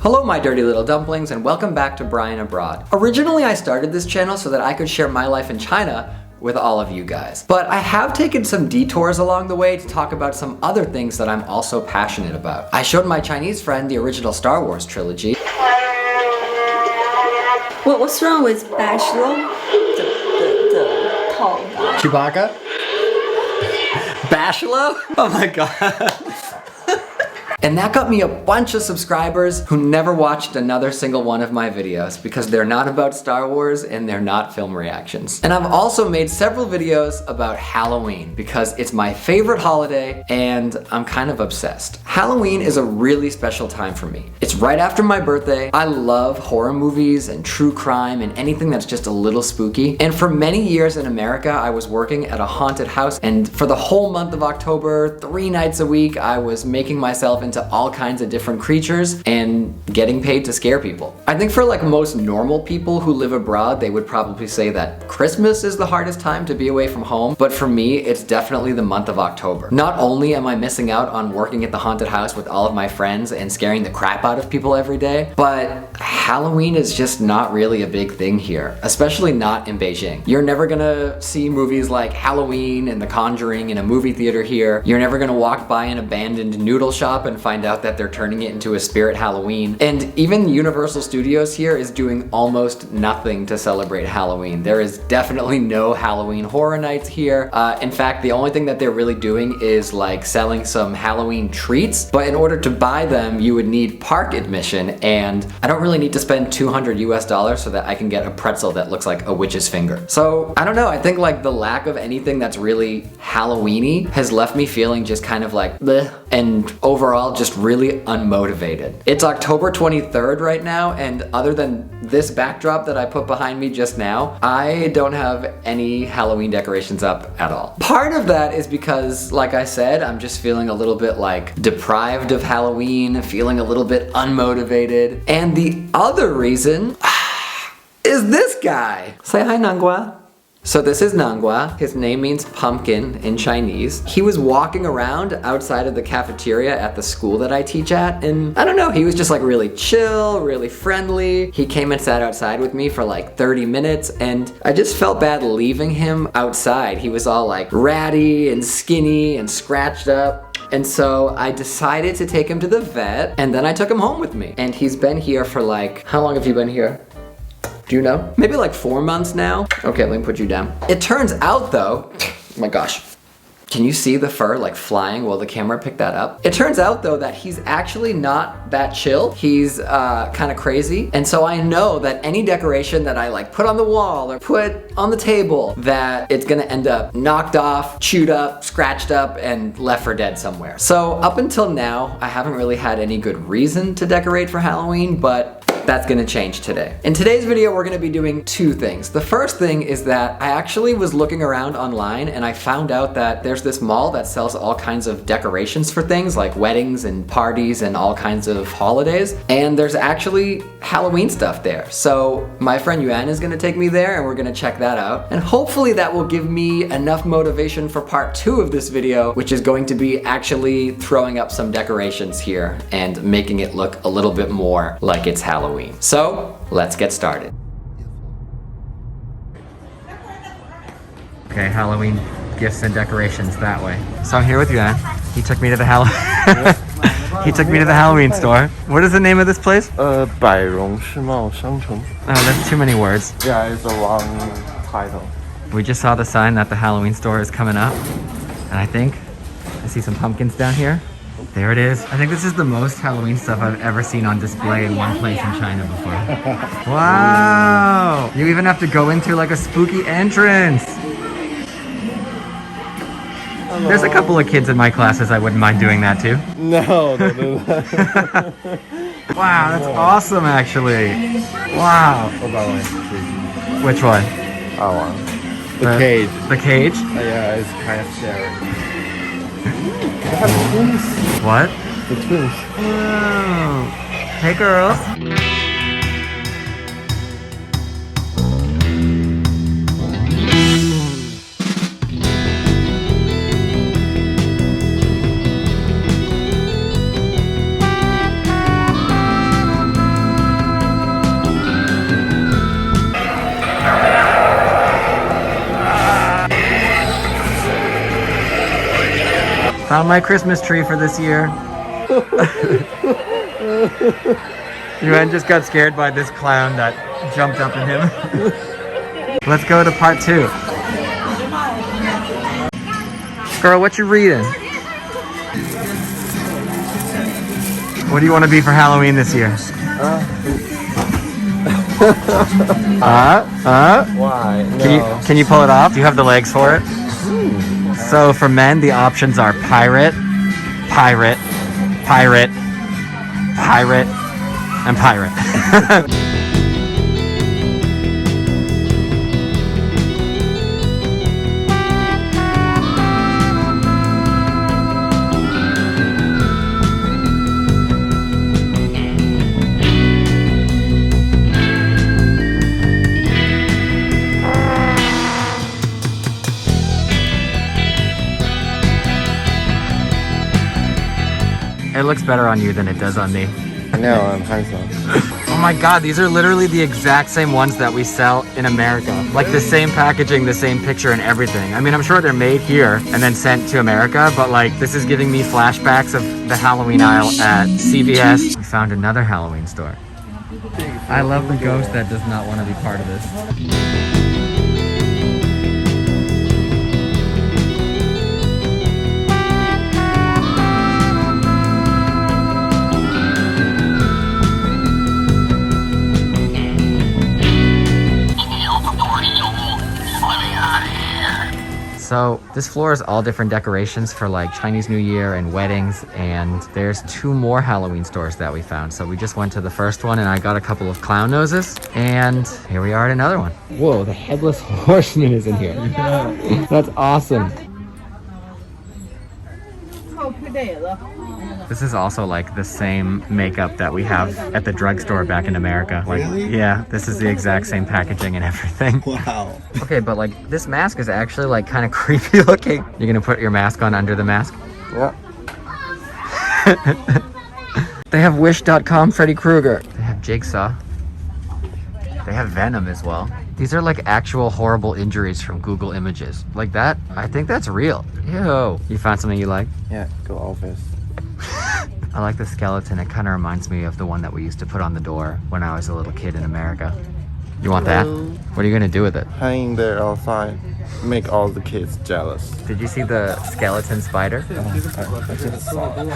Hello my dirty little dumplings and welcome back to Brian Abroad. Originally I started this channel so that I could share my life in China with all of you guys. But I have taken some detours along the way to talk about some other things that I'm also passionate about. I showed my Chinese friend the original Star Wars trilogy. What's wrong with Bachelor? The tall guy. Chewbacca? Bachelor? Oh my god. And that got me a bunch of subscribers who never watched another single one of my videos because they're not about Star Wars and they're not film reactions. And I've also made several videos about Halloween because it's my favorite holiday and I'm kind of obsessed. Halloween is a really special time for me. It's right after my birthday. I love horror movies and true crime and anything that's just a little spooky. And for many years in America, I was working at a haunted house, and for the whole month of October, 3 nights a week, I was making myself into all kinds of different creatures and getting paid to scare people. I think for like most normal people who live abroad, they would probably say that Christmas is the hardest time to be away from home, but for me, it's definitely the month of October. Not only am I missing out on working at the haunted house with all of my friends and scaring the crap out of people every day, but Halloween is just not really a big thing here, especially not in Beijing. You're never gonna see movies like Halloween and The Conjuring in a movie theater here. You're never gonna walk by an abandoned noodle shop and find out that they're turning it into a spirit Halloween. And even Universal Studios here is doing almost nothing to celebrate Halloween. There is definitely no Halloween horror nights here. In fact, the only thing that they're really doing is like selling some Halloween treats, but in order to buy them, you would need park admission, and I don't really need to spend $200 so that I can get a pretzel that looks like a witch's finger. So I don't know, I think like the lack of anything that's really Halloween-y has left me feeling just kind of like bleh, and overall just really unmotivated. It's October 23rd right now, and other than this backdrop that I put behind me just now, I don't have any Halloween decorations up at all. Part of that is because, like I said, I'm just feeling a little bit like deprived of Halloween, feeling a little bit unmotivated. And the other reason is this guy. Say hi, Nanghua. So this is Nanghua. His name means pumpkin in Chinese. He was walking around outside of the cafeteria at the school that I teach at, and I don't know, he was just like really chill, really friendly. He came and sat outside with me for like 30 minutes, and I just felt bad leaving him outside. He was all like ratty and skinny and scratched up. And so I decided to take him to the vet, and then I took him home with me. And he's been here for like, how long have you been here? Do you know? Maybe like 4 months now. Okay, let me put you down. It turns out though, oh my gosh. Can you see the fur like flying while the camera picked that up? It turns out though that he's actually not that chill. He's kind of crazy. And so I know that any decoration that I like put on the wall or put on the table, that it's gonna end up knocked off, chewed up, scratched up, and left for dead somewhere. So up until now, I haven't really had any good reason to decorate for Halloween, but that's gonna change today. In today's video, we're gonna be doing 2 things. The first thing is that I actually was looking around online and I found out that there's this mall that sells all kinds of decorations for things like weddings and parties and all kinds of holidays. And there's actually Halloween stuff there. So my friend Yuan is gonna take me there and we're gonna check that out. And hopefully that will give me enough motivation for part 2 of this video, which is going to be actually throwing up some decorations here and making it look a little bit more like it's Halloween. So let's get started. Okay, Halloween gifts and decorations that way. So I'm here with Yuan. He took me to the He took me to the Halloween store. What is the name of this place? 百荣世贸商城. Oh, that's too many words. Yeah, it's a long title. We just saw the sign that the Halloween store is coming up. And I think I see some pumpkins down here. There it is. I think this is the most Halloween stuff I've ever seen on display in one place in China before. Wow! You even have to go into like a spooky entrance. Hello. There's a couple of kids in my classes I wouldn't mind doing that too. No, don't do that. Wow, that's awesome actually. Wow. What about one? Which one? That one. The cage. The cage? Yeah, it's kind of scary. They have twins. What? The twins. Oh. Hey girls. Found my Christmas tree for this year. Yuan just got scared by this clown that jumped up at him. Let's go to part 2. Girl, what you reading? What do you want to be for Halloween this year? Why? Can you pull it off? Do you have the legs for it? So for men, the options are pirate, pirate, pirate, pirate, and pirate. It looks better on you than it does on me. I know, I'm handsome. Oh my god, these are literally the exact same ones that we sell in America. Like the same packaging, the same picture and everything. I mean, I'm sure they're made here and then sent to America, but like this is giving me flashbacks of the Halloween aisle at CVS. We found another Halloween store. I love the ghost that does not want to be part of this. So this floor is all different decorations for like Chinese New Year and weddings, and there's 2 more Halloween stores that we found. So we just went to the first one and I got a couple of clown noses, and here we are at another one. Whoa, the headless horseman is in here. That's awesome. This is also like the same makeup that we have at the drugstore back in America. Like, really? Yeah, this is the exact same packaging and everything. Wow. Okay, but like this mask is actually like kind of creepy looking. You're gonna put your mask on under the mask? Yeah. They have Wish.com Freddy Krueger. They have Jigsaw. They have Venom as well. These are like actual horrible injuries from Google Images. Like that, I think that's real. Ew. You found something you like? Yeah, go office. I like the skeleton. It kind of reminds me of the one that we used to put on the door when I was a little kid in America. You want that? What are you gonna do with it? Hang there outside. Make all the kids jealous. Did you see the skeleton spider? I just saw it.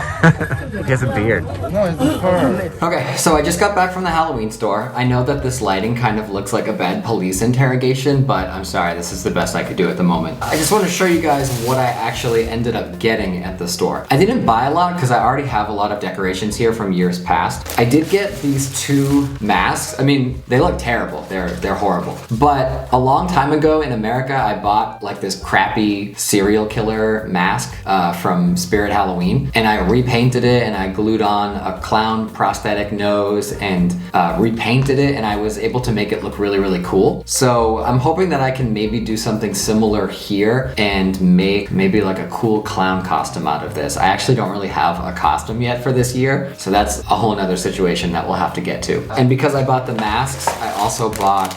He has a beard. No, it's a fur. Okay, so I just got back from the Halloween store. I know that this lighting kind of looks like a bad police interrogation, but I'm sorry, this is the best I could do at the moment. I just want to show you guys what I actually ended up getting at the store. I didn't buy a lot because I already have a lot of decorations here from years past. I did get these 2 masks. I mean, they look terrible. They're horrible. But a long time ago in America, I bought like this crappy serial killer mask from Spirit Halloween, and I repainted it and I glued on a clown prosthetic nose and repainted it, and I was able to make it look really, really cool. So I'm hoping that I can maybe do something similar here and make maybe like a cool clown costume out of this. I actually don't really have a costume yet for this year, so that's a whole nother situation that we'll have to get to. And because I bought the masks, I also bought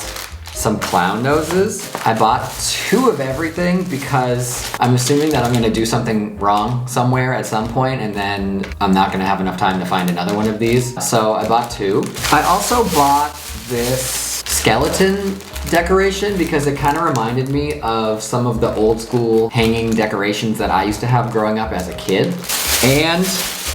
some clown noses. I bought 2 of everything because I'm assuming that I'm gonna do something wrong somewhere at some point, and then I'm not gonna have enough time to find another one of these. So I bought 2. I also bought this skeleton decoration because it kind of reminded me of some of the old school hanging decorations that I used to have growing up as a kid. And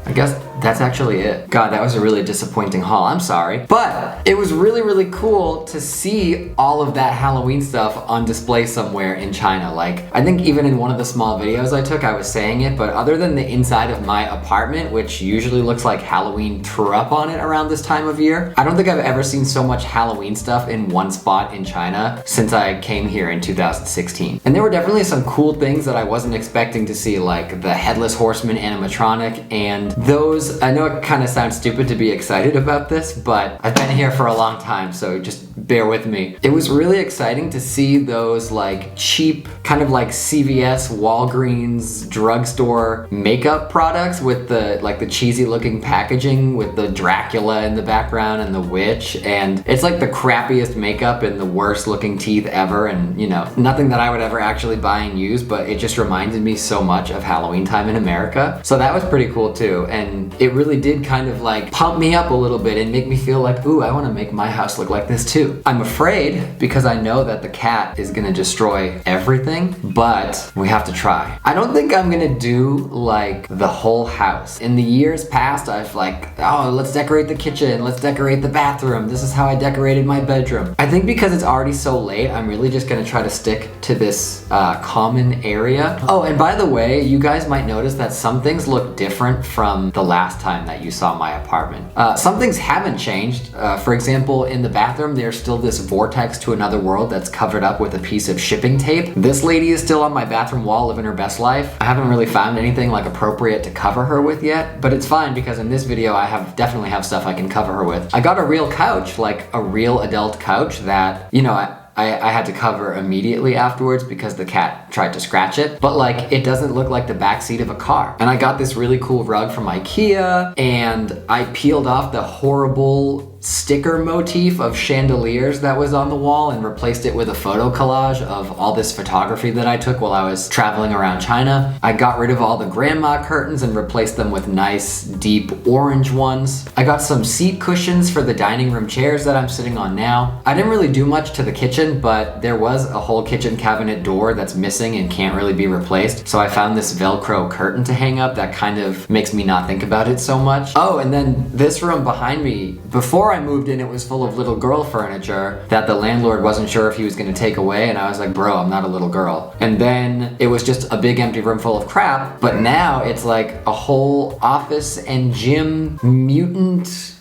I guess that's actually it. God, that was a really disappointing haul. I'm sorry. But it was really, really cool to see all of that Halloween stuff on display somewhere in China. Like, I think even in one of the small videos I took, I was saying it, but other than the inside of my apartment, which usually looks like Halloween tore up on it around this time of year, I don't think I've ever seen so much Halloween stuff in one spot in China since I came here in 2016. And there were definitely some cool things that I wasn't expecting to see, like the Headless Horseman animatronic and And those, I know it kind of sounds stupid to be excited about this, but I've been here for a long time, so just bear with me. It was really exciting to see those like cheap, kind of like CVS, Walgreens, drugstore makeup products with the like the cheesy looking packaging with the Dracula in the background and the witch, and it's like the crappiest makeup and the worst looking teeth ever, and you know, nothing that I would ever actually buy and use, but it just reminded me so much of Halloween time in America. So that was pretty cool too, and it really did kind of like pump me up a little bit and make me feel like, ooh, I want to make my house look like this too. I'm afraid because I know that the cat is gonna destroy everything, but we have to try. I don't think I'm gonna do like the whole house. In the years past, I've like, oh, let's decorate the kitchen, let's decorate the bathroom. This is how I decorated my bedroom. I think because it's already so late, I'm really just gonna try to stick to this common area. Oh, and by the way, you guys might notice that some things look different from the last time that you saw my apartment. Some things haven't changed. For example, in the bathroom, there's still this vortex to another world that's covered up with a piece of shipping tape. This lady is still on my bathroom wall living her best life. I haven't really found anything like appropriate to cover her with yet, but it's fine because in this video I definitely have stuff I can cover her with. I got a real couch, like a real adult couch that, you know, I had to cover immediately afterwards because the cat tried to scratch it, but like it doesn't look like the back seat of a car. And I got this really cool rug from IKEA, and I peeled off the horrible sticker motif of chandeliers that was on the wall and replaced it with a photo collage of all this photography that I took while I was traveling around China. I got rid of all the grandma curtains and replaced them with nice deep orange ones. I got some seat cushions for the dining room chairs that I'm sitting on now. I didn't really do much to the kitchen, but there was a whole kitchen cabinet door that's missing and can't really be replaced. So I found this Velcro curtain to hang up that kind of makes me not think about it so much. Oh, and then this room behind me, before I moved in, it was full of little girl furniture that the landlord wasn't sure if he was gonna take away, and I was like, bro, I'm not a little girl. And then it was just a big empty room full of crap, but now it's like a whole office and gym mutant.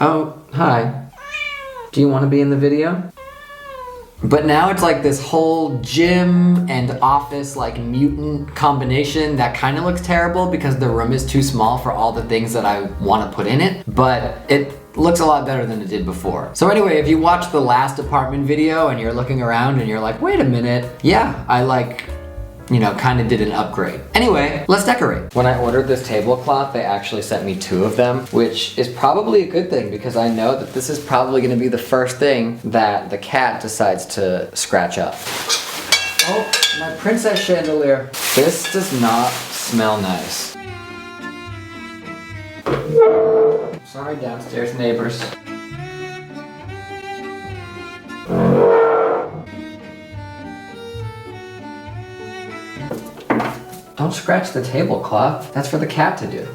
Oh, hi. Do you want to be in the video? But now it's like this whole gym and office like mutant combination that kind of looks terrible because the room is too small for all the things that I want to put in it, but it looks a lot better than it did before. So anyway, if you watched the last apartment video and you're looking around and you're like, wait a minute, yeah, I like, you know, kind of did an upgrade. Anyway, let's decorate. When I ordered this tablecloth, they actually sent me 2 of them, which is probably a good thing because I know that this is probably gonna be the first thing that the cat decides to scratch up. Oh, my princess chandelier. This does not smell nice. Sorry, downstairs neighbors. Don't scratch the tablecloth. That's for the cat to do.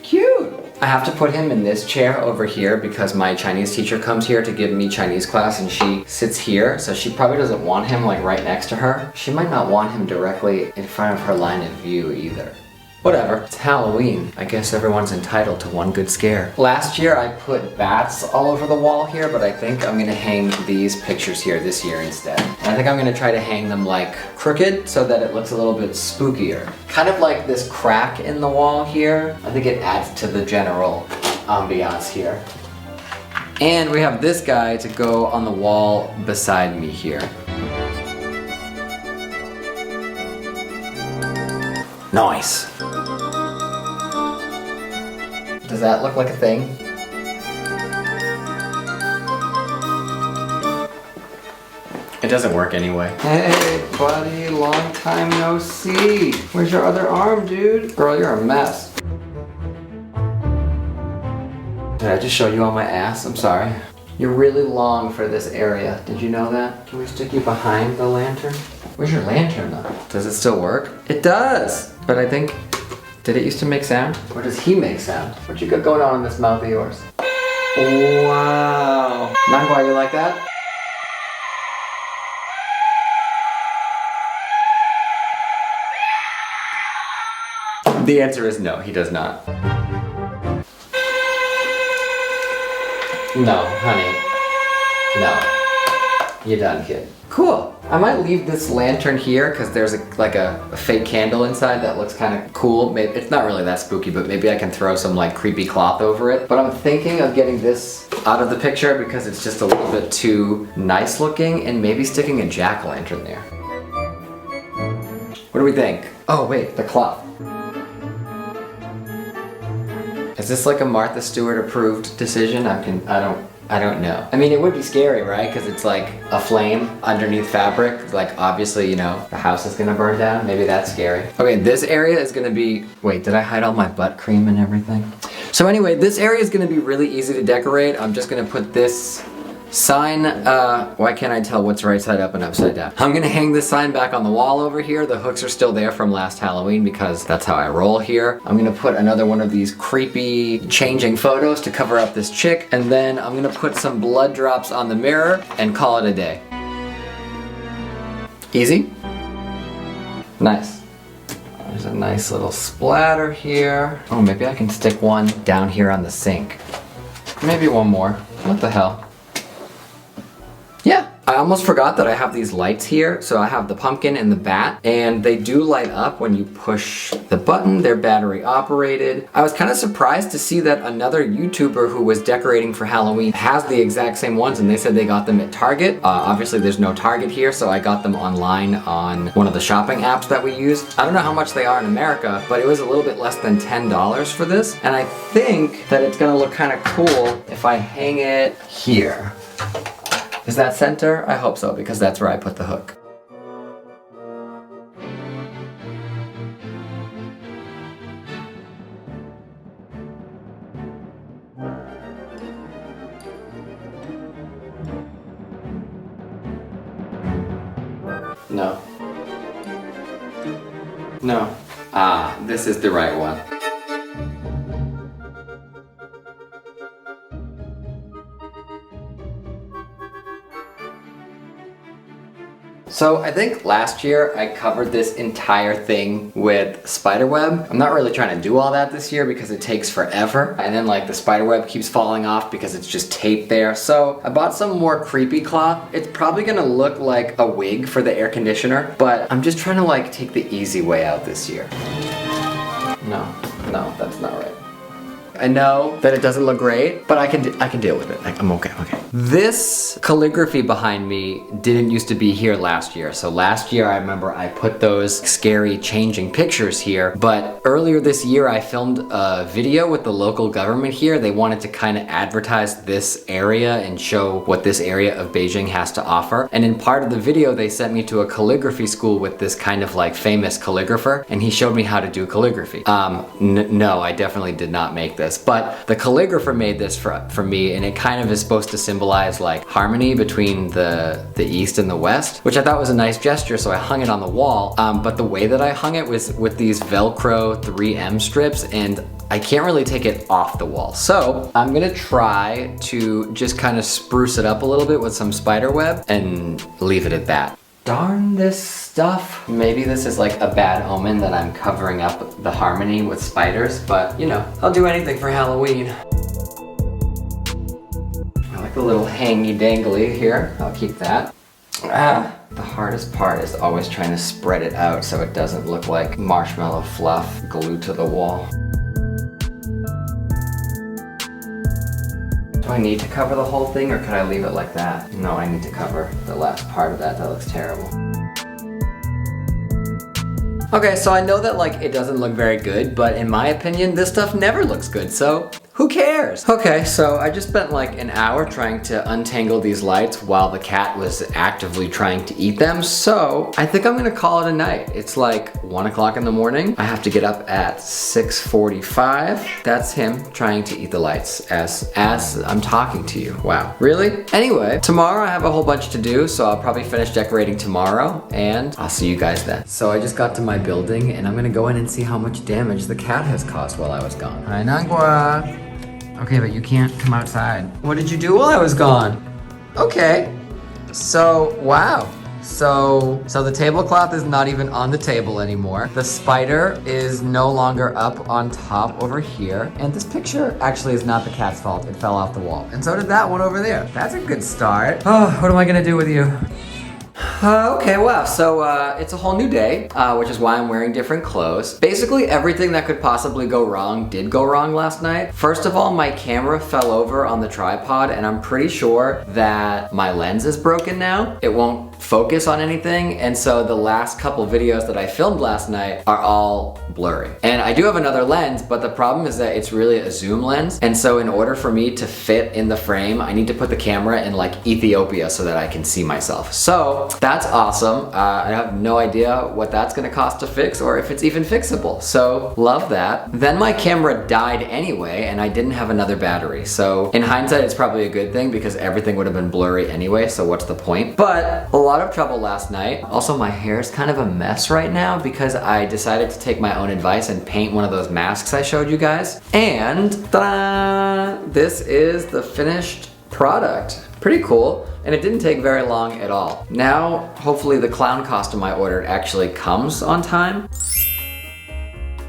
Cute! I have to put him in this chair over here because my Chinese teacher comes here to give me Chinese class and she sits here, so she probably doesn't want him like right next to her. She might not want him directly in front of her line of view either. Whatever, it's Halloween. I guess everyone's entitled to one good scare. Last year I put bats all over the wall here, but I think I'm gonna hang these pictures here this year instead. And I think I'm gonna try to hang them like crooked so that it looks a little bit spookier. Kind of like this crack in the wall here. I think it adds to the general ambiance here. And we have this guy to go on the wall beside me here. Nice. Does that look like a thing? It doesn't work anyway. Hey, buddy, long time no see. Where's your other arm, dude? Girl, you're a mess. Did I just show you all my ass? I'm sorry. You're really long for this area. Did you know that? Can we stick you behind the lantern? Where's your lantern though? Does it still work? It does! But I think, did it used to make sound? Or does he make sound? What you got going on in this mouth of yours? Wow! Nangua, you like that? The answer is no, he does not. No, honey. No. You're done, kid. Cool. I might leave this lantern here because there's like a fake candle inside that looks kind of cool. Maybe it's not really that spooky, but maybe I can throw some like creepy cloth over it. But I'm thinking of getting this out of the picture because it's just a little bit too nice looking, and maybe sticking a jack-o'-lantern there. What do we think? Oh wait, the cloth. Is this like a Martha Stewart approved decision? I don't know. I mean, it would be scary, right? Because it's like a flame underneath fabric. Like obviously, you know, the house is gonna burn down. Maybe that's scary. Okay, this area is gonna be, wait, did I hide all my butt cream and everything? So anyway, this area is gonna be really easy to decorate. I'm just gonna put this sign, why can't I tell what's right side up and upside down? I'm gonna hang this sign back on the wall over here. The hooks are still there from last Halloween because that's how I roll here. I'm gonna put another one of these creepy changing photos to cover up this chick, and then I'm gonna put some blood drops on the mirror and call it a day. Easy? Nice. There's a nice little splatter here. Oh, maybe I can stick one down here on the sink. Maybe one more. What the hell? Yeah, I almost forgot that I have these lights here. So I have the pumpkin and the bat, and they do light up when you push the button. They're battery operated. I was kind of surprised to see that another YouTuber who was decorating for Halloween has the exact same ones, and they said they got them at Target. Obviously there's no Target here, so I got them online on one of the shopping apps that we use. I don't know how much they are in America, but it was a little bit less than $10 for this. And I think that it's gonna look kind of cool if I hang it here. Is that center? I hope so, because that's where I put the hook. No. No. Ah, this is the right one. So I think last year I covered this entire thing with spiderweb. I'm not really trying to do all that this year because it takes forever. And then like the spiderweb keeps falling off because it's just taped there. So I bought some more creepy cloth. It's probably gonna look like a wig for the air conditioner, but I'm just trying to like take the easy way out this year. No, that's not right. I know that it doesn't look great, but I can deal with it. Like, I'm okay. This calligraphy behind me didn't used to be here last year. So last year I remember I put those scary changing pictures here, but earlier this year I filmed a video with the local government here. They wanted to kind of advertise this area and show what this area of Beijing has to offer. And in part of the video, they sent me to a calligraphy school with this kind of like famous calligrapher, and he showed me how to do calligraphy. No, I definitely did not make this. But the calligrapher made this for me, and it kind of is supposed to symbolize like harmony between the East and the West, which I thought was a nice gesture, so I hung it on the wall. But the way that I hung it was with these Velcro 3M strips, and I can't really take it off the wall. So I'm gonna try to just kind of spruce it up a little bit with some spider web and leave it at that. Darn this stuff. Maybe this is like a bad omen that I'm covering up the harmony with spiders, but you know, I'll do anything for Halloween. I like the little hangy dangly here. I'll keep that. The hardest part is always trying to spread it out so it doesn't look like marshmallow fluff glued to the wall. Do I need to cover the whole thing, or could I leave it like that? No, I need to cover the last part of that. That looks terrible. Okay, so I know that like it doesn't look very good, but in my opinion, this stuff never looks good, so who cares? Okay, so I just spent like an hour trying to untangle these lights while the cat was actively trying to eat them, so I think I'm gonna call it a night. It's like 1 o'clock in the morning. I have to get up at 6:45. That's him trying to eat the lights as I'm talking to you. Wow, really? Anyway, tomorrow I have a whole bunch to do, so I'll probably finish decorating tomorrow, and I'll see you guys then. So I just got to my building, and I'm gonna go in and see how much damage the cat has caused while I was gone. Hi, Nangua. Okay, but you can't come outside. What did you do while I was gone? Okay. So, wow. So the tablecloth is not even on the table anymore. The spider is no longer up on top over here. And this picture actually is not the cat's fault. It fell off the wall. And so did that one over there. That's a good start. Oh, what am I gonna do with you? Okay, wow, so it's a whole new day, which is why I'm wearing different clothes. Basically, everything that could possibly go wrong did go wrong last night. First of all, my camera fell over on the tripod, and I'm pretty sure that my lens is broken now. It won't focus on anything, and so the last couple videos that I filmed last night are all blurry. And I do have another lens, but the problem is that it's really a zoom lens, and so in order for me to fit in the frame, I need to put the camera in like Ethiopia so that I can see myself. So that's awesome. I have no idea what that's gonna cost to fix or if it's even fixable. So love that. Then my camera died anyway, and I didn't have another battery. So in hindsight, it's probably a good thing because everything would have been blurry anyway, so what's the point? But a lot of trouble last night. Also, my hair is kind of a mess right now because I decided to take my own advice and paint one of those masks I showed you guys. And ta-da! This is the finished product. Pretty cool. And it didn't take very long at all. Now, hopefully the clown costume I ordered actually comes on time.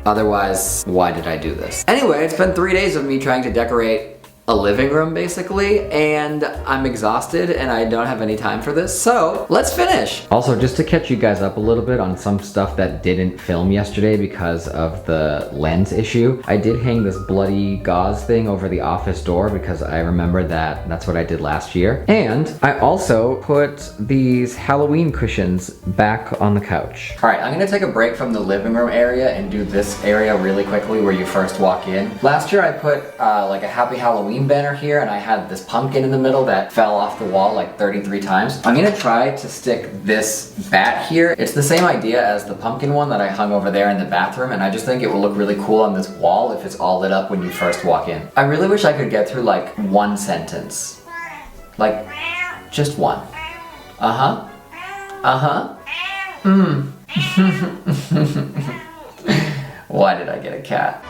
Otherwise, why did I do this? Anyway, it's been 3 days of me trying to decorate a living room basically, and I'm exhausted and I don't have any time for this, so let's finish. Also, just to catch you guys up a little bit on some stuff that didn't film yesterday because of the lens issue, I did hang this bloody gauze thing over the office door because I remember that that's what I did last year. And I also put these Halloween cushions back on the couch. All right, I'm gonna take a break from the living room area and do this area really quickly where you first walk in. Last year I put like a Happy Halloween banner here, and I had this pumpkin in the middle that fell off the wall like 33 times. I'm gonna try to stick this bat here. It's the same idea as the pumpkin one that I hung over there in the bathroom, and I just think it will look really cool on this wall if it's all lit up when you first walk in. I really wish I could get through like one sentence. Like, just one. Uh-huh. Uh-huh. Why did I get a cat?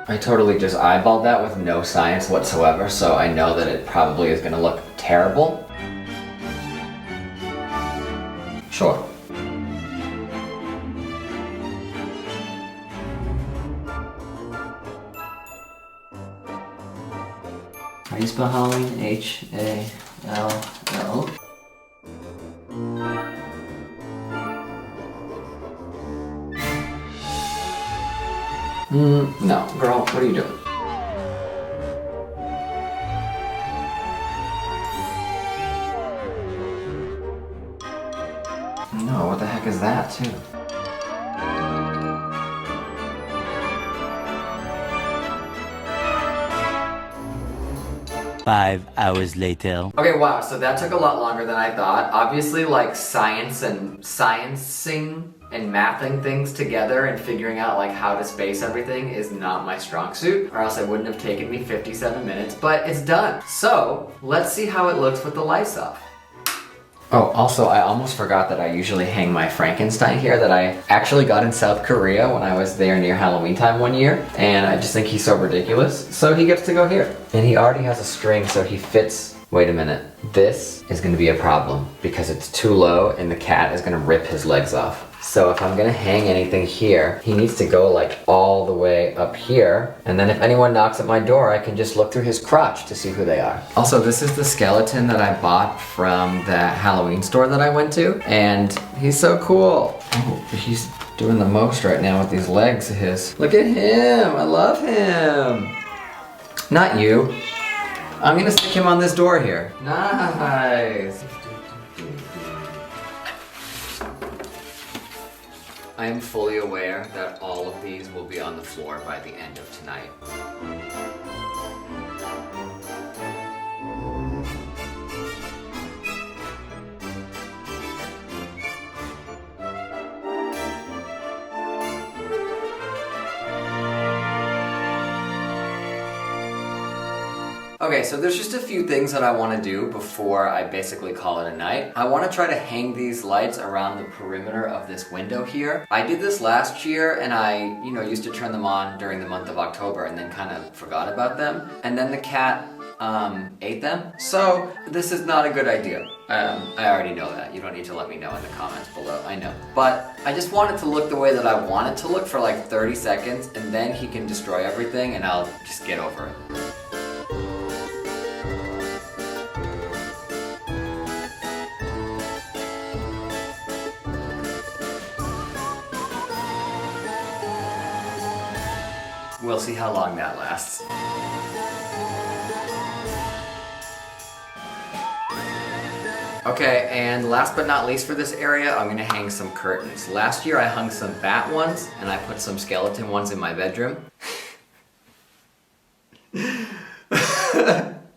I totally just eyeballed that with no science whatsoever, so I know that it probably is gonna look terrible. Sure. How do you spell Halloween? H-A-L-L? No, girl, what are you doing? No, what the heck is that, too? Five hours later. Okay, wow, so that took a lot longer than I thought. Obviously, like science and sciencing and mathing things together and figuring out like how to space everything is not my strong suit, or else it wouldn't have taken me 57 minutes, but it's done. So, let's see how it looks with the lights off. Oh, also, I almost forgot that I usually hang my Frankenstein here that I actually got in South Korea when I was there near Halloween time one year, and I just think he's so ridiculous, so he gets to go here. And he already has a string, so he fits. Wait a minute. This is gonna be a problem because it's too low and the cat is gonna rip his legs off. So if I'm gonna hang anything here, he needs to go like all the way up here. And then if anyone knocks at my door, I can just look through his crotch to see who they are. Also, this is the skeleton that I bought from that Halloween store that I went to. And he's so cool. Oh, he's doing the most right now with these legs of his. Look at him, I love him. Not you. I'm gonna stick him on this door here. Nice. I am fully aware that all of these will be on the floor by the end of tonight. Okay, so there's just a few things that I want to do before I basically call it a night. I want to try to hang these lights around the perimeter of this window here. I did this last year and I, used to turn them on during the month of October and then kind of forgot about them. And then the cat ate them. So this is not a good idea. I already know that. You don't need to let me know in the comments below. I know. But I just want it to look the way that I want it to look for like 30 seconds and then he can destroy everything and I'll just get over it. We'll see how long that lasts. Okay, and last but not least for this area, I'm gonna hang some curtains. Last year I hung some bat ones, and I put some skeleton ones in my bedroom.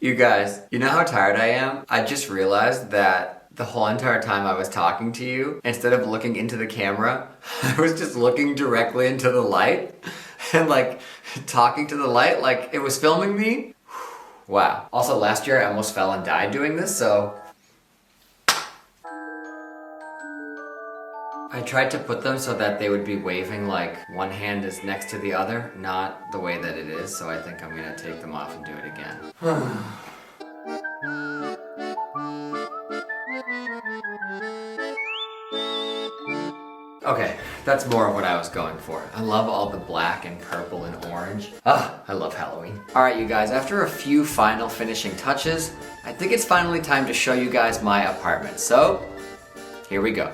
You guys, you know how tired I am? I just realized that the whole entire time I was talking to you, instead of looking into the camera, I was just looking directly into the light and like talking to the light like it was filming me. Wow. Also last year I almost fell and died doing this, so I tried to put them so that they would be waving like one hand is next to the other, not the way that it is, so I think I'm gonna take them off and do it again. Okay, that's more of what I was going for. I love all the black and purple and orange. Ah, I love Halloween. Alright you guys, after a few final finishing touches, I think it's finally time to show you guys my apartment. So, here we go.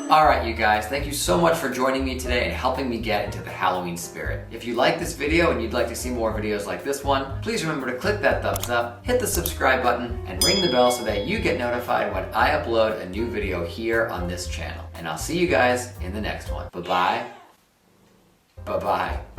Alright you guys, thank you so much for joining me today and helping me get into the Halloween spirit. If you like this video and you'd like to see more videos like this one, please remember to click that thumbs up, hit the subscribe button, and ring the bell so that you get notified when I upload a new video here on this channel. And I'll see you guys in the next one. Bye-bye. Bye-bye.